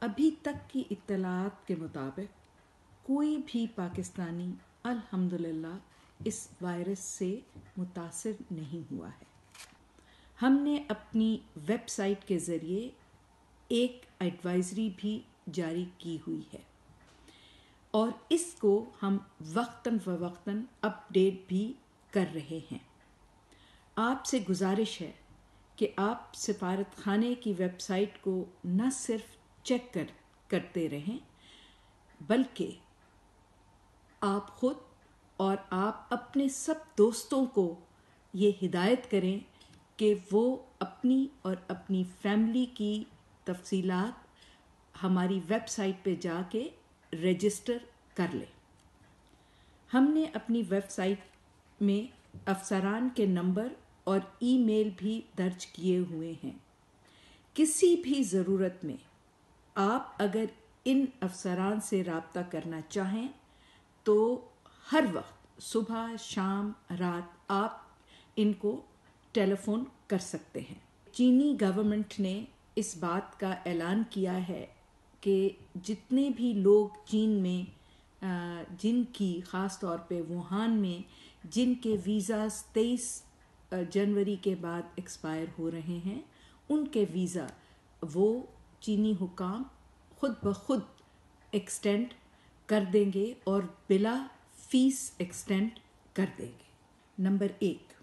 ابھی تک کی اطلاعات کے مطابق کوئی بھی پاکستانی الحمدللہ اس وائرس سے متاثر نہیں ہوا ہے۔ ہم نے اپنی ویب سائٹ کے ذریعے ایک ایڈوائزری بھی جاری کی ہوئی ہے اور اس کو ہم وقتاً فوقتاً اپ ڈیٹ بھی کر رہے ہیں۔ آپ سے گزارش ہے کہ آپ سفارت خانے کی ویب سائٹ کو نہ صرف چیک کرتے رہیں بلکہ آپ خود اور آپ اپنے سب دوستوں کو یہ ہدایت کریں کہ وہ اپنی اور اپنی فیملی کی تفصیلات ہماری ویب سائٹ پہ جا کے رجسٹر کر لیں۔ ہم نے اپنی ویب سائٹ میں افسران کے نمبر اور ای میل بھی درج کیے ہوئے ہیں۔ کسی بھی ضرورت میں آپ اگر ان افسران سے رابطہ کرنا چاہیں تو ہر وقت صبح شام رات آپ ان کو ٹیلی فون کر سکتے ہیں۔ چینی گورنمنٹ نے اس بات کا اعلان کیا ہے کہ جتنے بھی لوگ چین میں جن کی خاص طور پہ ووہان میں جن کے ویزاز 23 جنوری کے بعد ایکسپائر ہو رہے ہیں ان کے ویزا وہ چینی حکام خود بخود ایکسٹینڈ کر دیں گے اور بلا فیس ایکسٹینڈ کر دیں گے۔ نمبر 1،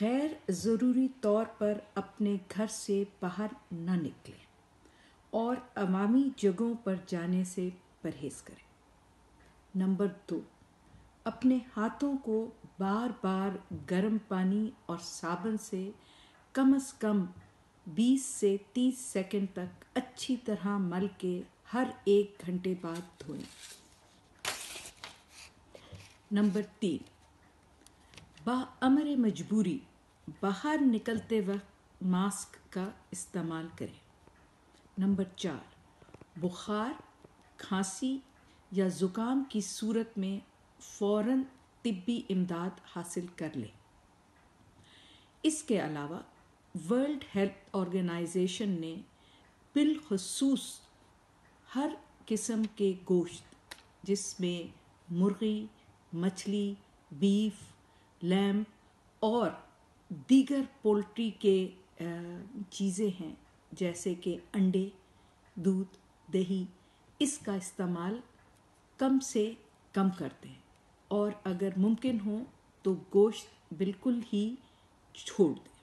غیر ضروری طور پر اپنے گھر سے باہر نہ نکلیں اور عوامی جگہوں پر جانے سے پرہیز کریں۔ نمبر 2، اپنے ہاتھوں کو بار بار گرم پانی اور صابن سے کم از کم 20 سے 30 سیکنڈ تک اچھی طرح مل کے ہر 1 گھنٹے بعد دھوئیں۔ نمبر 3، بامر مجبوری باہر نکلتے وقت ماسک کا استعمال کریں۔ نمبر 4، بخار، کھانسی یا زکام کی صورت میں فوراً طبی امداد حاصل کر لیں۔ اس کے علاوہ ورلڈ ہیلتھ آرگنائزیشن نے بالخصوص ہر قسم کے گوشت جس میں مرغی، مچھلی، بیف، لیمب اور دیگر پولٹری کے چیزیں ہیں جیسے کہ انڈے، دودھ، دہی، اس کا استعمال کم سے کم کر دیں اور اگر ممکن ہو تو گوشت بالکل ہی چھوڑ دیں۔